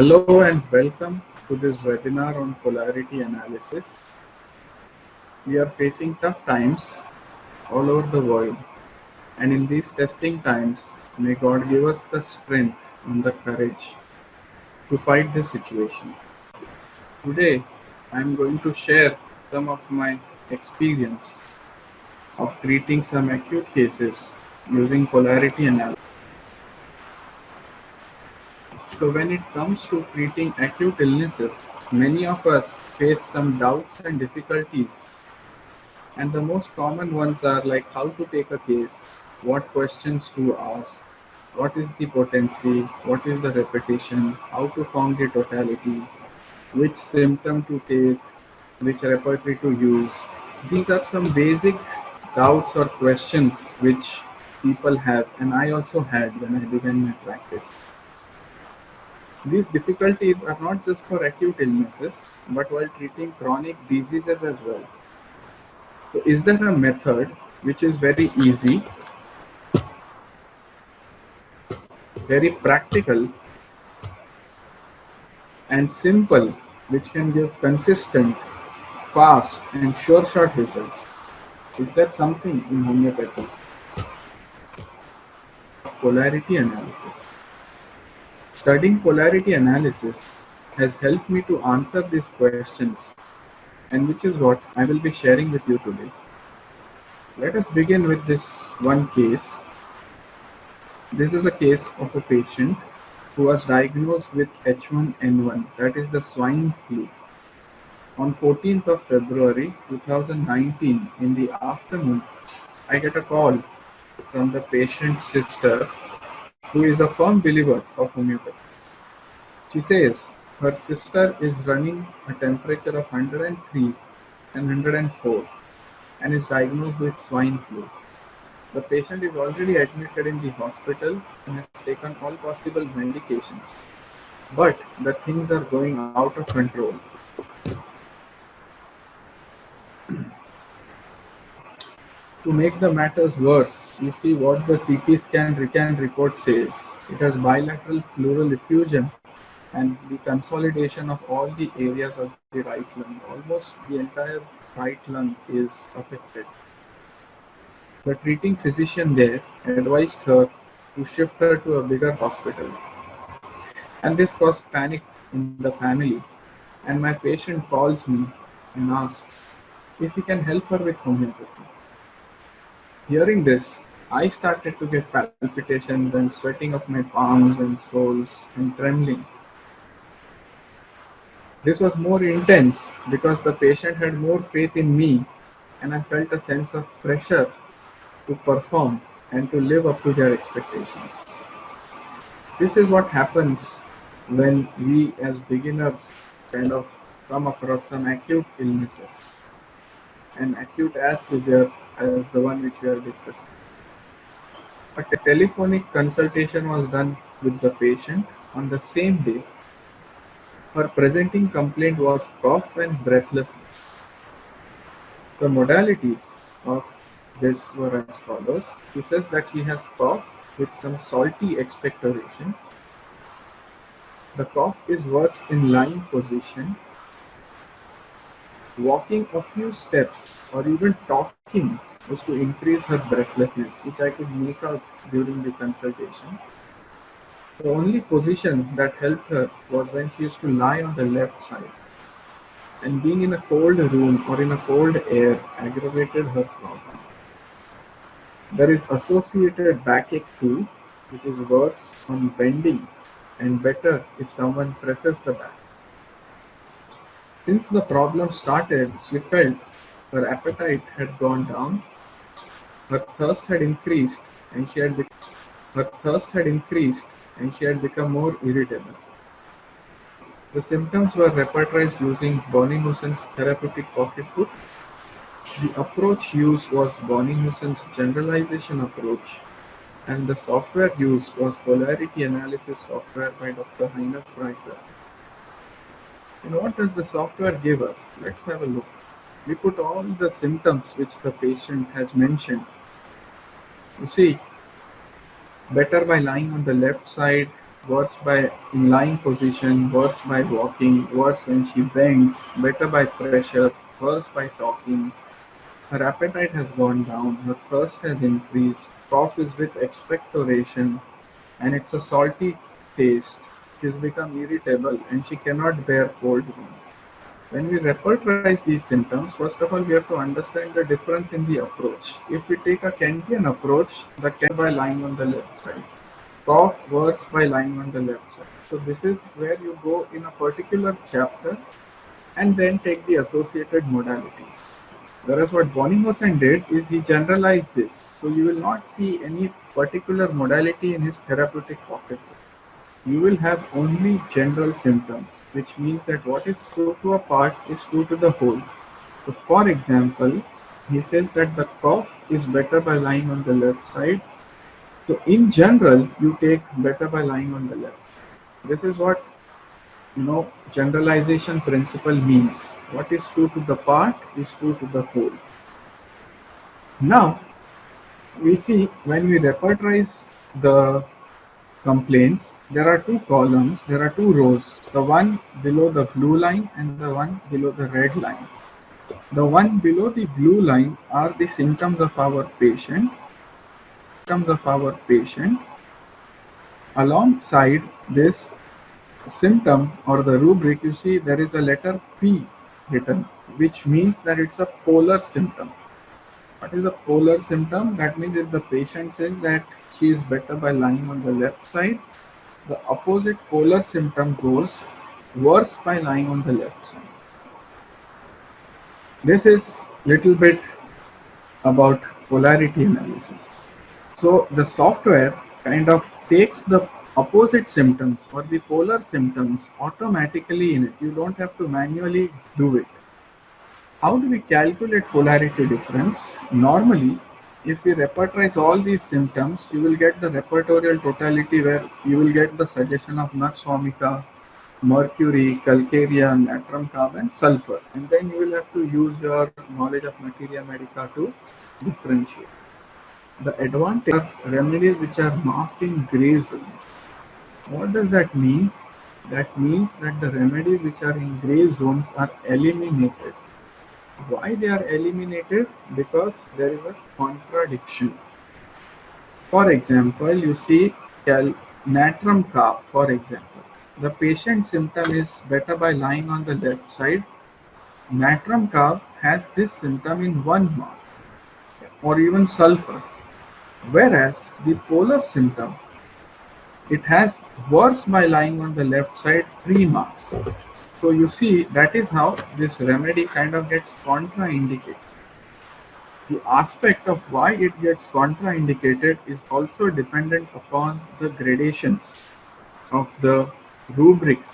Hello and welcome to this webinar on polarity analysis. We are facing tough times all over the world, and in these testing times, may God give us the strength and the courage to fight this situation. Today, I am going to share some of my experience of treating some acute cases using polarity analysis. So when it comes to treating acute illnesses, many of us face some doubts and difficulties. And the most common ones are like how to take a case, what questions to ask, what is the potency, what is the repetition, how to found the totality, which symptom to take, which repertory to use. These are some basic doubts or questions which people have, and I also had when I began my practice. These difficulties are not just for acute illnesses, but while treating chronic diseases as well. So is there a method which is very easy, very practical, and simple, which can give consistent, fast, and sure shot results? Is there something in homeopathy? Polarity analysis. Studying polarity analysis has helped me to answer these questions, and which is what I will be sharing with you today. Let us begin with this one case. This is a case of a patient who was diagnosed with H1N1, that is the swine flu, on 14th of February 2019 in the afternoon. I get a call from the patient's sister, who is a firm believer of homeopathy. She says her sister is running a temperature of 103 and 104 and is diagnosed with swine flu. The patient is already admitted in the hospital and has taken all possible medications, but the things are going out of control. To make the matters worse, you see what the CT scan report says. It has bilateral pleural effusion and the consolidation of all the areas of the right lung. Almost the entire right lung is affected. The treating physician there advised her to shift her to a bigger hospital. And this caused panic in the family. And my patient calls me and asks if he can help her with homeopathy. Hearing this, I started to get palpitations and sweating of my palms and soles and trembling. This was more intense because the patient had more faith in me, and I felt a sense of pressure to perform and to live up to their expectations. This is what happens when we as beginners kind of come across some acute illnesses, and acute as severe as the one which we are discussing. A telephonic consultation was done with the patient on the same day. Her presenting complaint was cough and breathlessness. The modalities of this were as follows. She says that she has cough with some salty expectoration. The cough is worse in lying position. Walking a few steps or even talking was to increase her breathlessness, which I could make out during the consultation. The only position that helped her was when she used to lie on the left side. And being in a cold room or in a cold air aggravated her problem. There is associated backache too, which is worse on bending and better if someone presses the back. Since the problem started, she felt her appetite had gone down, her thirst had increased, and she had become more irritable. The symptoms were repertorized using Bonnie-Husson's therapeutic pocketbook. The approach used was Bonnie-Husson's generalization approach, and the software used was polarity analysis software by Dr. Heiner Preiser. And what does the software give us? Let's have a look. We put all the symptoms which the patient has mentioned. You see, better by lying on the left side, worse by in lying position, worse by walking, worse when she bends, better by pressure, worse by talking. Her appetite has gone down, her thirst has increased, cough is with expectoration, and it's a salty taste. She's become irritable and she cannot bear cold room. When we repertorize these symptoms, first of all, we have to understand the difference in the approach. If we take a Kantian approach, the Kant by lying on the left side, cough works by lying on the left side. So this is where you go in a particular chapter and then take the associated modalities. Whereas what Bonninghausen did is he generalized this. So you will not see any particular modality in his therapeutic pocket. You will have only general symptoms, which means that what is true to a part is true to the whole. So for example, he says that the cough is better by lying on the left side. So in general, you take better by lying on the left. This is what generalization principle means. What is true to the part is true to the whole. Now we see when we repertorize the complaints, there are two columns, there are two rows, the one below the blue line and the one below the red line. The one below the blue line are the symptoms of our patient. Alongside this symptom or the rubric, you see there is a letter P written, which means that it's a polar symptom. What is a polar symptom? That means if the patient says that she is better by lying on the left side, the opposite polar symptom goes worse by lying on the left side. This is little bit about polarity analysis. So the software kind of takes the opposite symptoms or the polar symptoms automatically in it. You don't have to manually do it. How do we calculate polarity difference? Normally, if we repertorize all these symptoms, you will get the repertorial totality where you will get the suggestion of nux vomica, mercury, calcarea, natrum carb, and sulfur. And then you will have to use your knowledge of materia medica to differentiate. The advantage are remedies which are marked in gray zones. What does that mean? That means that the remedies which are in gray zones are eliminated. Why they are eliminated? Because there is a contradiction. For example, you see natrum carb, for example. The patient symptom is better by lying on the left side. Natrum carb has this symptom in 1 mark or even sulfur. Whereas the polar symptom, it has worse by lying on the left side 3 marks. So you see that is how this remedy kind of gets contraindicated. The aspect of why it gets contraindicated is also dependent upon the gradations of the rubrics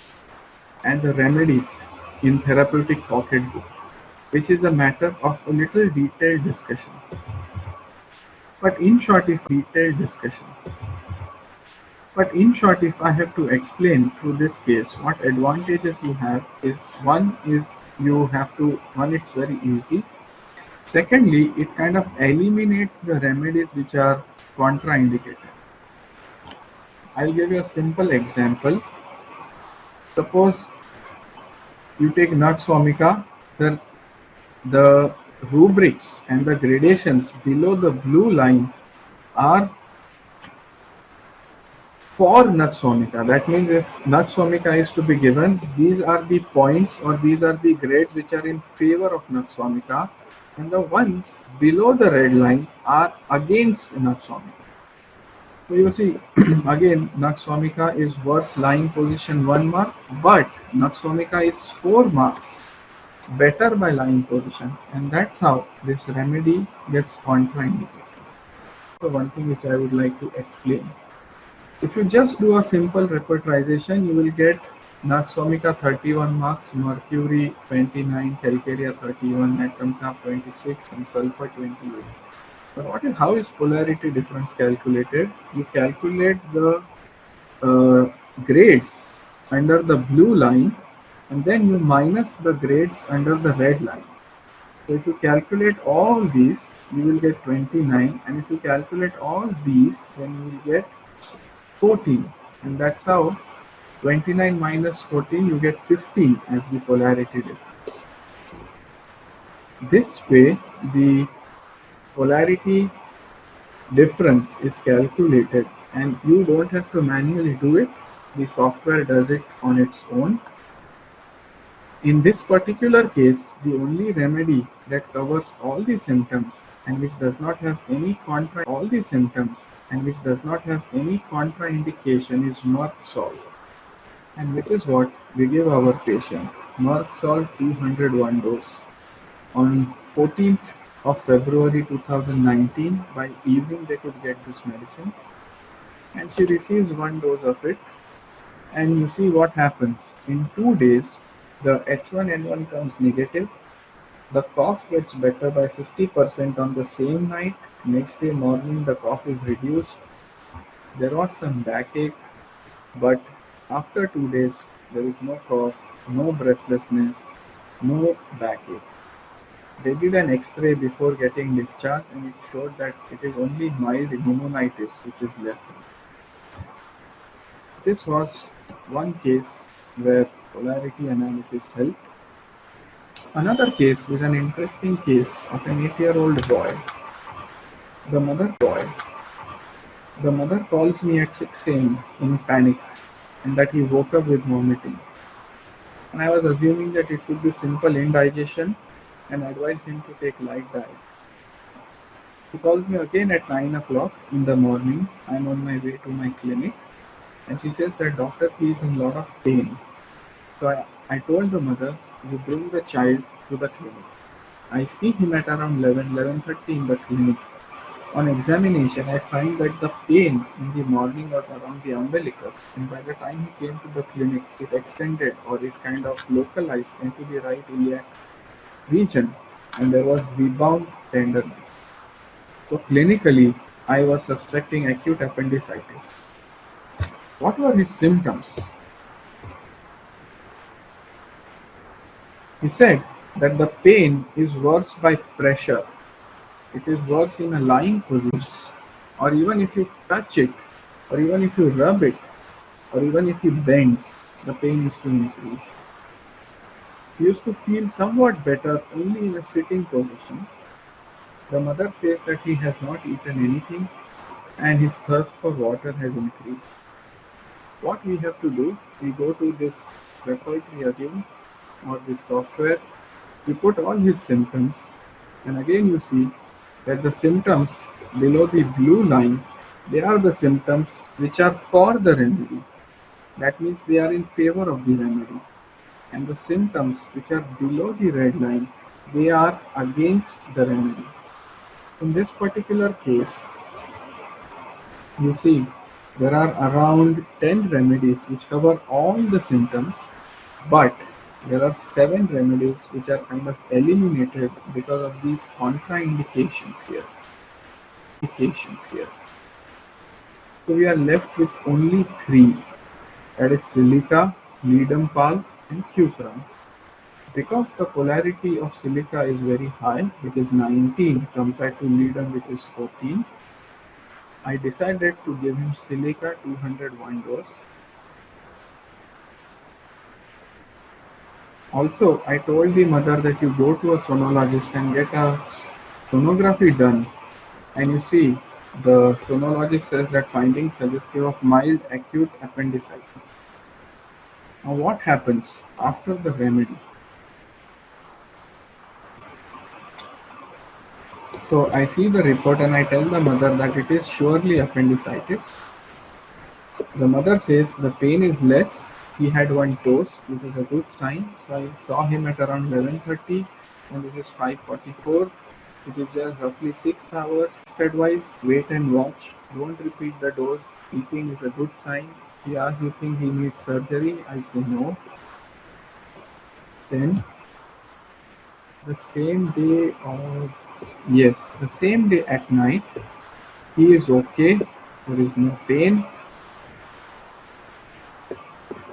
and the remedies in therapeutic pocketbook, which is a matter of a little detailed discussion. But in short, if I have to explain through this case what advantages you have is one is it's very easy. Secondly, it kind of eliminates the remedies which are contraindicated. I'll give you a simple example. Suppose you take nux vomica, the rubrics and the gradations below the blue line are for nux vomica. That means if nux vomica is to be given, these are the points or these are the grades which are in favor of nux vomica, and the ones below the red line are against nux vomica. So you see, again, nux vomica is worse lying position 1 mark, but nux vomica is 4 marks better by lying position, and that's how this remedy gets contraindicated. So one thing which I would like to explain. If you just do a simple repertorization, you will get nux vomica 31 marks, mercury 29, calcarea 31, natrum carb 26, and sulfur 28. But how is polarity difference calculated? You calculate the grades under the blue line and then you minus the grades under the red line. So if you calculate all these, you will get 29, and if you calculate all these, then you will get 14. And that's how 29 minus 14 you get 15 as the polarity difference. This way the polarity difference is calculated and you don't have to manually do it. The software does it on its own. In this particular case, the only remedy that covers all the symptoms and which does not have any contraindication is Merck salt, and which is what we give our patient. Merck salt 201 dose. On 14th of February 2019, by evening they could get this medicine, and she receives one dose of it, and you see what happens. In 2 days, the H1N1 comes negative, the cough gets better by 50% on the same night, next day morning the cough is reduced, there was some backache, but after 2 days there is no cough, no breathlessness, no backache. They did an X-ray before getting discharged and it showed that it is only mild pneumonitis which is left. This was one case where polarity analysis helped. Another case is an interesting case of an 8-year-old boy. The mother calls me at 6 a.m. in panic and that he woke up with vomiting. And I was assuming that it could be simple indigestion and advised him to take light diet. He calls me again at 9 o'clock in the morning. I'm on my way to my clinic and she says that doctor, he is in a lot of pain. So I told the mother, you bring the child to the clinic. I see him at around 11:30 in the clinic. On examination, I find that the pain in the morning was around the umbilicus, and by the time he came to the clinic, it extended or it kind of localized into the right iliac region, and there was rebound tenderness. So clinically, I was suspecting acute appendicitis. What were his symptoms? He said that the pain is worse by pressure. It is worse in a lying position, or even if you touch it, or even if you rub it, or even if he bends, the pain used to increase. He used to feel somewhat better only in a sitting position. The mother says that he has not eaten anything and his thirst for water has increased. What we have to do, we go to this repertory again or this software, we put all his symptoms, and again you see that the symptoms below the blue line, they are the symptoms which are for the remedy. That means they are in favor of the remedy. And the symptoms which are below the red line, they are against the remedy. In this particular case, you see there are around 10 remedies which cover all the symptoms, but there are 7 remedies which are kind of eliminated because of these contraindications here. So we are left with only 3, that is silica, Leadenpal and Cupram. Because the polarity of silica is very high, which is 19 compared to Leaden which is 14, I decided to give him silica 201 dose. Also, I told the mother that you go to a sonologist and get a sonography done, and you see the sonologist says that finding suggestive of mild acute appendicitis. Now what happens after the remedy? So I see the report and I tell the mother that it is surely appendicitis. The mother says the pain is less. He had one dose, which is a good sign. So I saw him at around 11:30 and it is 5:44. It is just roughly 6 hours. Advice, wait and watch. Don't repeat the dose. Eating is a good sign. He asked, you think he needs surgery? I say no. Then the same day the same day at night, he is okay. There is no pain.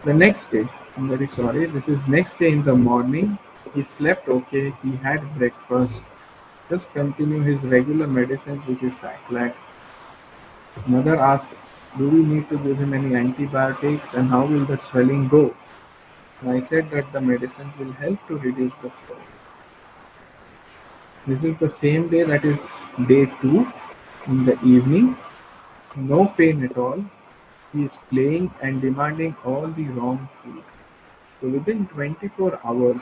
The next day, I'm very sorry, this is next day in the morning, he slept okay, he had breakfast, just continue his regular medicines which is Saclac. Mother asks, Do we need to give him any antibiotics and how will the swelling go? And I said that the medicines will help to reduce the swelling. This is the same day, that is day 2, in the evening. No pain at all. He is playing and demanding all the wrong food. So within 24 hours,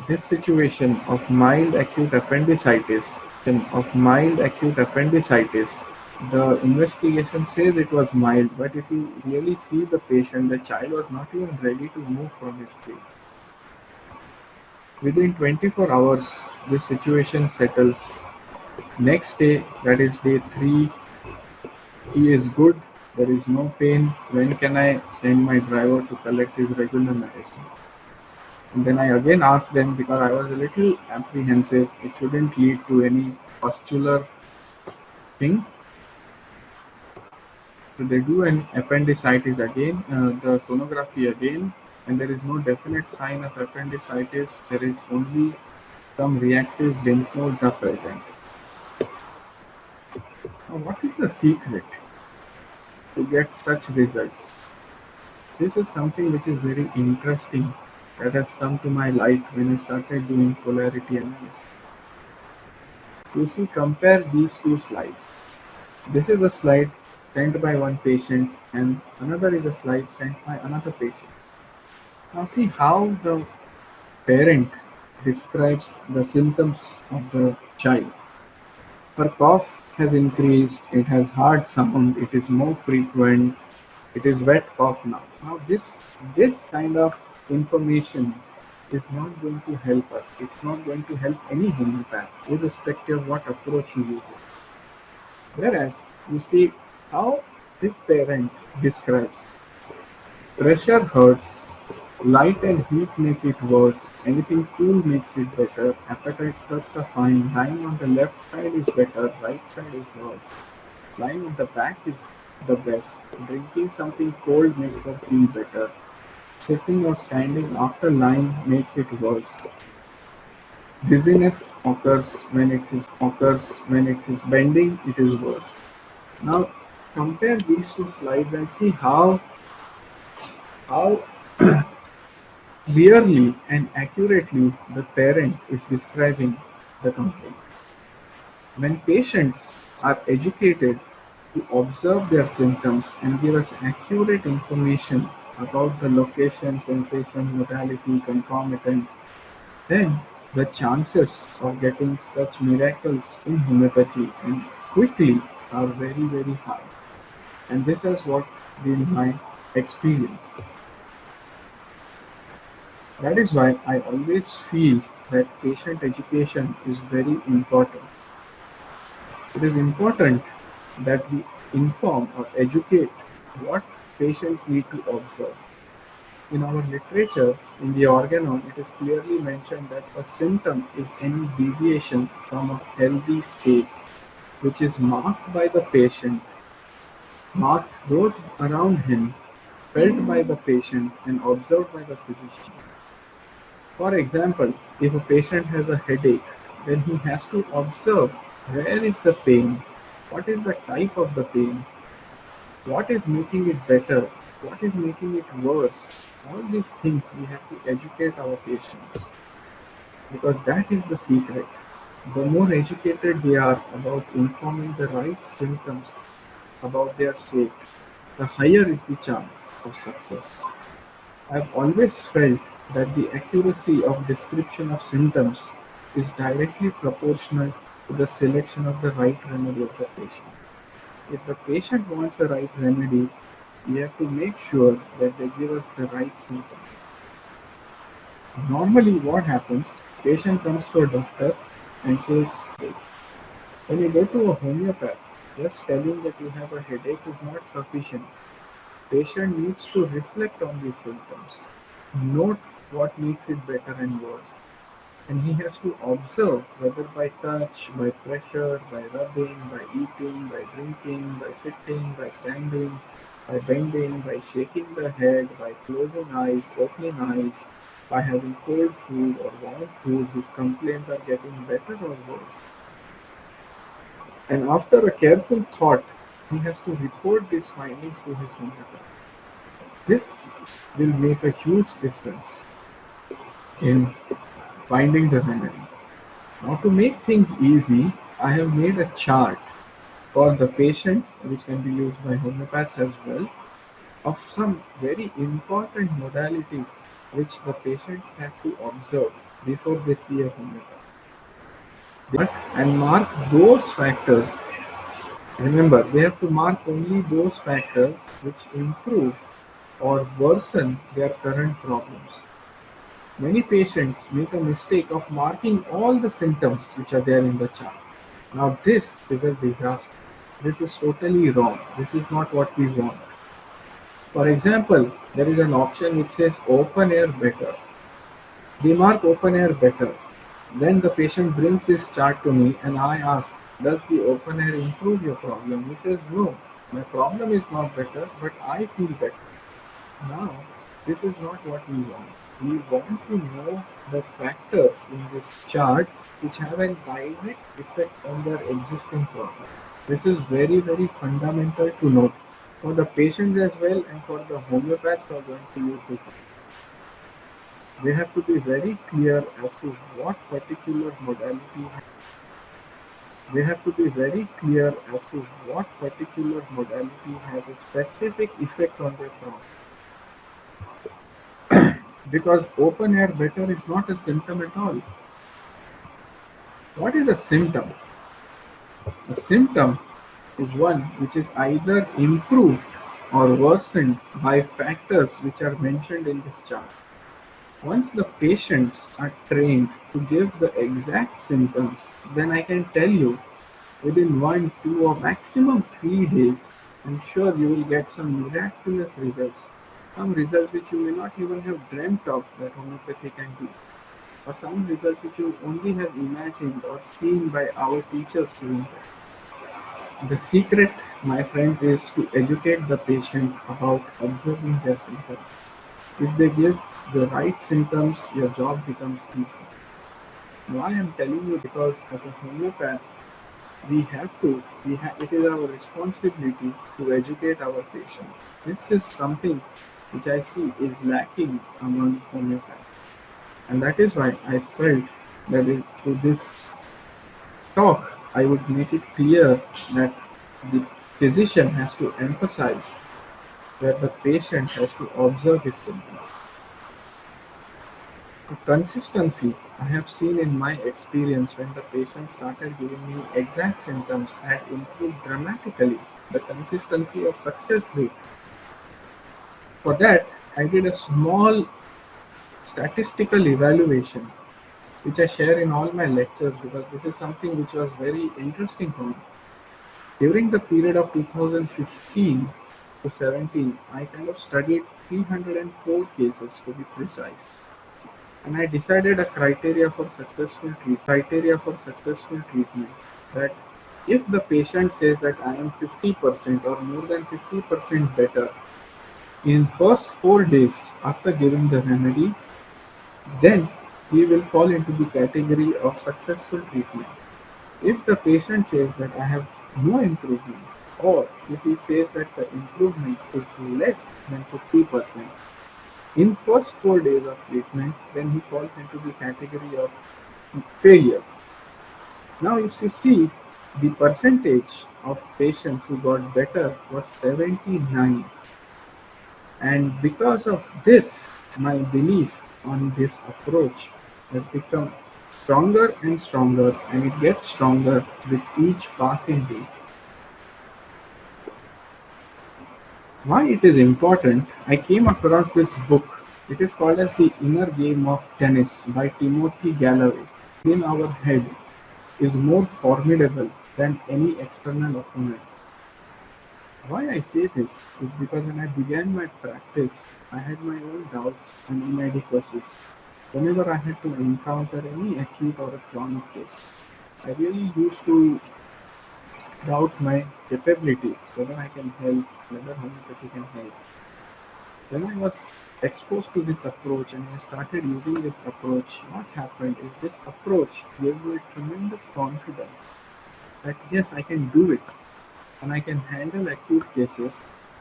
this situation of mild acute appendicitis, the investigation says it was mild, but if you really see the patient, the child was not even ready to move from his place. Within 24 hours, this situation settles. Next day, that is day 3, he is good, there is no pain. When can I send my driver to collect his regular medicine? And then I again asked them, because I was a little apprehensive, it shouldn't lead to any pustular thing. So they do an appendicitis again, the sonography again, and there is no definite sign of appendicitis. There is only some reactive lymph nodes are present. Now, what is the secret to get such results? This is something which is very interesting that has come to my light when I started doing polarity analysis. So if you compare these two slides, this is a slide sent by one patient and another is a slide sent by another patient. Now see how the parent describes the symptoms of the child. Her cough has increased, it has hard sound, it is more frequent, it is wet cough now. Now this kind of information is not going to help us. It's not going to help any homeopath, irrespective of what approach he uses. Whereas you see how this parent describes: pressure hurts, light and heat make it worse, anything cool makes it better, appetite thirst are fine, lying on the left side is better, right side is worse, lying on the back is the best, drinking something cold makes her feel better, sitting or standing after lying makes it worse. Dizziness occurs when it is bending, it is worse. Now compare these two slides and see how clearly and accurately the parent is describing the complaint. When patients are educated to observe their symptoms and give us accurate information about the location, sensation, modality, concomitant, then the chances of getting such miracles in homeopathy and quickly are very, very high. And this is what been my experience. That is why I always feel that patient education is very important. It is important that we inform or educate what patients need to observe. In our literature, in the organon, it is clearly mentioned that a symptom is any deviation from a healthy state which is marked by the patient, marked those around him, felt by the patient, and observed by the physician. For example, if a patient has a headache, then he has to observe where is the pain, what is the type of the pain, what is making it better, what is making it worse. All these things we have to educate our patients, because that is the secret. The more educated they are about informing the right symptoms about their state, the higher is the chance of success. I've always felt that the accuracy of description of symptoms is directly proportional to the selection of the right remedy of the patient. If the patient wants the right remedy, we have to make sure that they give us the right symptoms. Normally what happens, patient comes to a doctor and says, when you go to a homeopath, just telling that you have a headache is not sufficient. Patient needs to reflect on these symptoms, note what makes it better and worse, and he has to observe whether by touch, by pressure, by rubbing, by eating, by drinking, by sitting, by standing, by bending, by shaking the head, by closing eyes, opening eyes, by having cold food or warm food, his complaints are getting better or worse. And after a careful thought, he has to report these findings to his homeopath. This will make a huge difference in finding the remedy. Now, to make things easy, I have made a chart for the patients, which can be used by homeopaths as well, of some very important modalities which the patients have to observe before they see a homeopath. And mark those factors. Remember, they have to mark only those factors which improve or worsen their current problems. Many patients make a mistake of marking all the symptoms which are there in the chart. Now, this is a disaster. This is totally wrong. This is not what we want. For example, there is an option which says open air better. They mark open air better. Then the patient brings this chart to me and I ask, does the open air improve your problem? He says, no, my problem is not better, but I feel better. Now, this is not what we want. We want to know the factors in this chart which have a direct effect on their existing problem. This is very, very fundamental to note for the patients as well and for the homeopaths who are going to use this. They have to be very clear as to what particular modality they have to be very clear as to what particular modality has a specific effect on their problem. Because open air better is not a symptom at all. What is a symptom? A symptom is one which is either improved or worsened by factors which are mentioned in this chart. Once the patients are trained to give the exact symptoms, then I can tell you within 1, 2 or maximum 3 days, I'm sure you will get some miraculous results. Some results which you may not even have dreamt of that homeopathy can do. Or some results which you only have imagined or seen by our teachers doing that. The secret, my friends, is to educate the patient about observing their symptoms. If they give the right symptoms, your job becomes easy. Why I am telling you, because as a homeopath, it is our responsibility to educate our patients. This is something which I see is lacking among homeopaths. And that is why I felt that through this talk, I would make it clear that the physician has to emphasize that the patient has to observe his symptoms. The consistency I have seen in my experience when the patient started giving me exact symptoms had improved dramatically. The consistency of success rate. For that, I did a small statistical evaluation which I share in all my lectures because this is something which was very interesting for me. During the period of 2015 to 17, I kind of studied 304 cases to be precise. And I decided a criteria for successful treatment that if the patient says that I am 50% or more than 50% better in first 4 days after giving the remedy, then he will fall into the category of successful treatment. If the patient says that I have no improvement, or if he says that the improvement is less than 50% in first 4 days of treatment, then he falls into the category of failure. Now, if you see, the percentage of patients who got better was 79, and because of this, my belief on this approach has become stronger and stronger, and it gets stronger with each passing day. Why it is important? I came across this book. It is called as The Inner Game of Tennis by Timothy Galloway. In our head is more formidable than any external opponent. Why I say this is because when I began my practice, I had my own doubts and inadequacies. Whenever I had to encounter any acute or a chronic case, I really used to doubt my capabilities, whether I can help, whether homeopathy can help. When I was exposed to this approach and I started using this approach, what happened is this approach gave me tremendous confidence that yes, I can do it. and I can handle acute cases,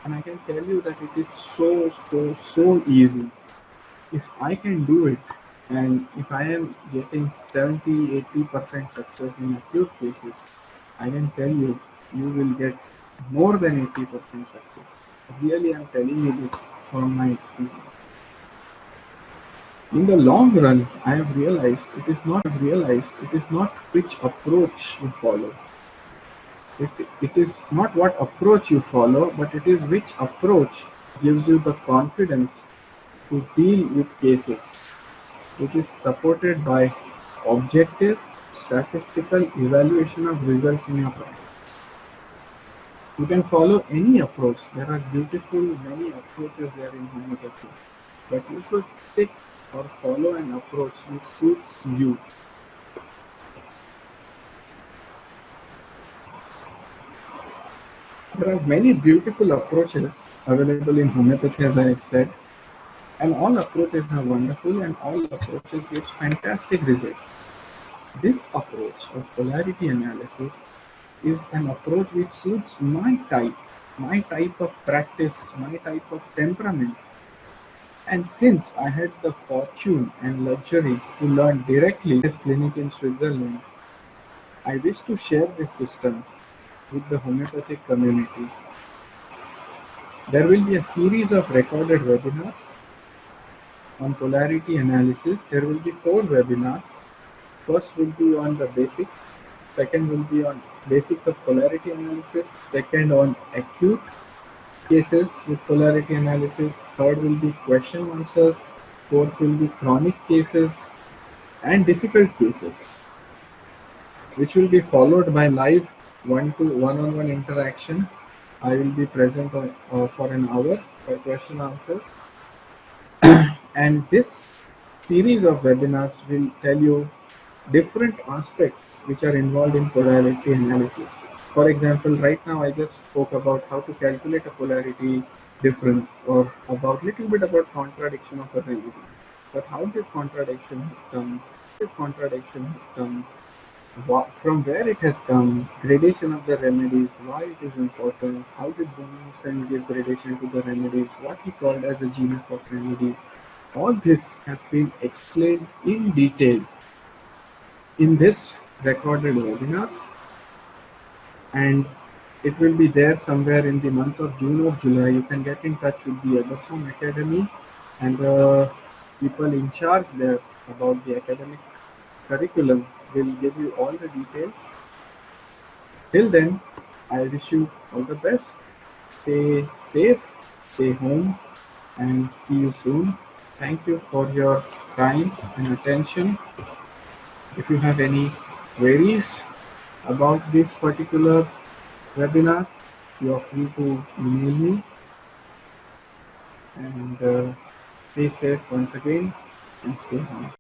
and I can tell you that it is so easy. If I can do it, and if I am getting 70-80% success in acute cases, I can tell you, you will get more than 80% success. Really, I'm telling you this from my experience. In the long run, I have realized it is not which approach you follow. It is not what approach you follow, but it is which approach gives you the confidence to deal with cases, which is supported by objective statistical evaluation of results in your practice. You can follow any approach. There are beautiful many approaches there in homeopathy, but you should stick or follow an approach which suits you. There are many beautiful approaches available in homeopathy, as I said, and all approaches are wonderful and all approaches give fantastic results. This approach of polarity analysis is an approach which suits my type of practice, my type of temperament. And since I had the fortune and luxury to learn directly as clinic in Switzerland, I wish to share this system with the homeopathic community. There will be a series of recorded webinars on polarity analysis. There will be 4 webinars. First will be on the basics, second will be on basics of polarity analysis, second on acute cases with polarity analysis, third will be question answers, fourth will be chronic cases and difficult cases, which will be followed by live one-on-one interaction. I will be present for an hour for question answers, and this series of webinars will tell you different aspects which are involved in polarity analysis. For example, right now I just spoke about how to calculate a polarity difference, or about little bit about contradiction of a remedy. But how this contradiction has come, from where it has come, gradation of the remedies, why it is important, how did Bunsen give gradation to the remedies, what he called as a genus of remedies. All this has been explained in detail in this recorded webinar, and it will be there somewhere in the month of June or July. You can get in touch with the Everform Academy and the people in charge there about the academic curriculum will give you all the details. Till then, I wish you all the best. Stay safe, stay home, and see you soon. Thank you for your time and attention. If you have any queries about this particular webinar, you are free to email me, and stay safe once again and stay home.